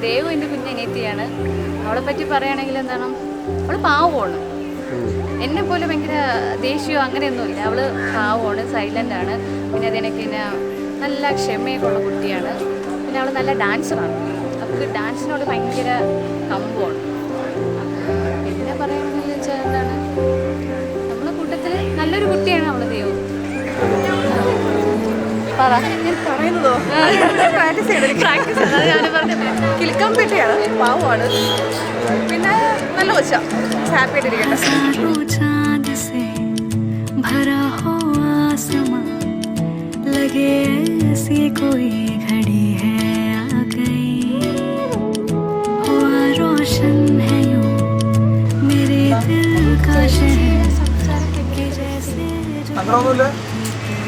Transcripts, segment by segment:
ദേവു എൻ്റെ കുഞ്ഞനിയത്തിയാണ്. അവളെ പറ്റി പറയുകയാണെങ്കിൽ എന്താണ്, അവൾ പാവമാണ്. എന്നെ പോലെ ഭയങ്കര ദേഷ്യമോ അങ്ങനെയൊന്നുമില്ല. അവൾ പാവമാണ്, സൈലൻ്റാണ്. പിന്നെ അതിനൊക്കെ പിന്നെ നല്ല ക്ഷമയൊക്കെ ഉള്ള കുട്ടിയാണ്. പിന്നെ അവൾ നല്ല ഡാൻസറാണ്. അവൾക്ക് ഡാൻസിനോട് ഭയങ്കര കമ്പമാണ്. പിന്നെ പറയുകയാണെന്ന് വെച്ചാൽ എന്താണ്, നമ്മളെ കൂട്ടത്തിൽ നല്ലൊരു കുട്ടിയാണ് അവൾ. ദേവു പറയുന്നതോ കിൽക്കം പെട്ടിയാണ്, പാവമാണ്. പിന്നെ നല്ല കൊച്ച, ഹാപ്പി ആയിട്ടിരിക്കട്ടെ.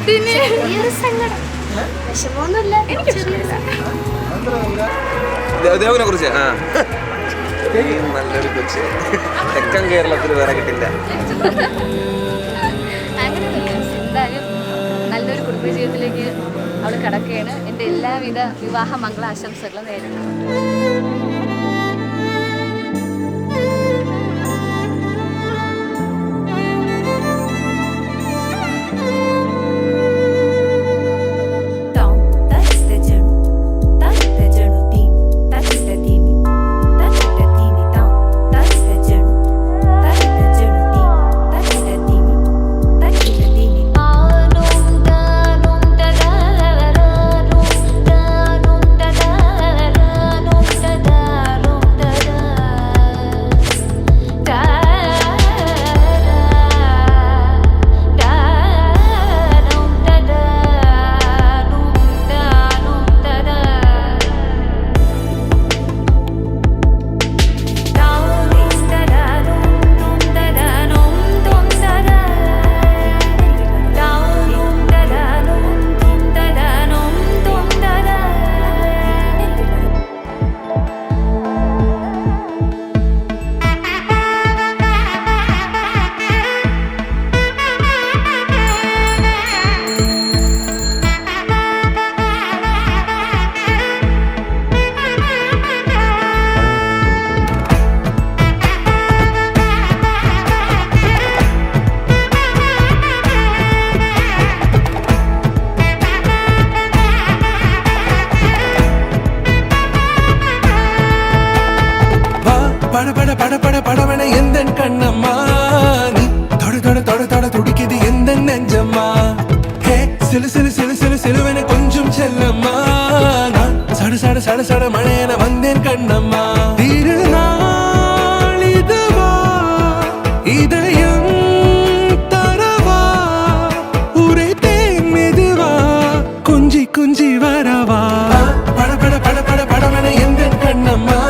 പിന്നെ ദേവനെ കുറിച്ച് നല്ലൊരു കൊച്ച് തെക്കൻ കേരളത്തിൽ വേറെ കിട്ടില്ല. എന്തായാലും നല്ലൊരു കുടുംബജീവിതത്തിലേക്ക് അവൾ കടക്കുകയാണ്. എൻ്റെ എല്ലാവിധ വിവാഹ മംഗളാശംസകളും നേരുന്നു. படபட எந்தன் கண்ணம்மா, நீ தொட தொட தொட தொட துடிக்குது எந்தன் நெஞ்சம்மா. ஹே சிலு சிலு சிலு சிலு சிலுவென கொஞ்சம் செல்லம்மா, நான் சட சட சட சட மழையென வந்தேன் கண்ணம்மா. திருநாள் இதுவா, இதயம் தரவா, உரைத்தேன் மெதுவா, கொஞ்சி கொஞ்சி வரவா. படபட படபட படவென எந்தன் கண்ணம்மா,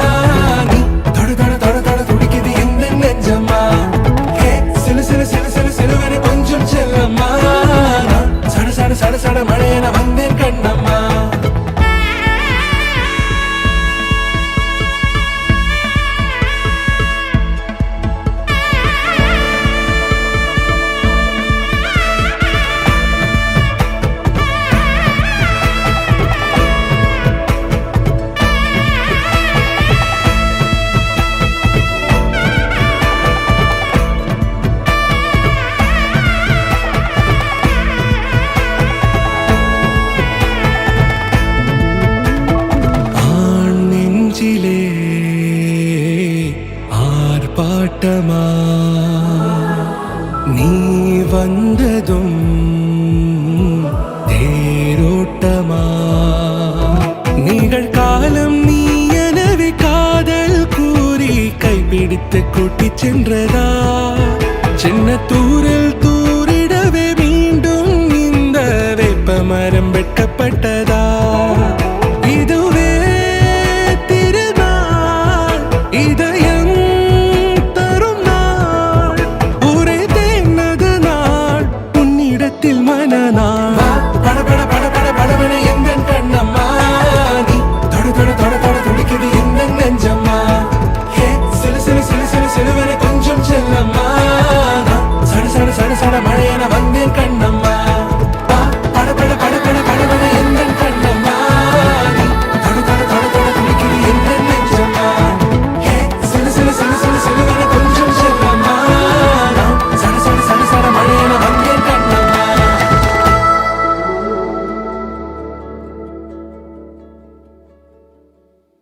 சட சட மழையென வந்தேன் கண்ணம்மா. ஆர்ப்பாட்டமா நீ வந்ததும் தேரோட்டமா, நிகழ்காலம் நீ எனவே காதல் கூறி கைப்பிடித்து கூட்டிச் சென்றதா, சின்ன தூரல் தூரிடவே மீண்டும் இந்த வேப்ப மரம் வெட்கப்பட்டதா. இதுவே திருநாள், இதயம் தரும் நாள், உரை தேனது நாள், உன்னிடத்தில் மனநாள்.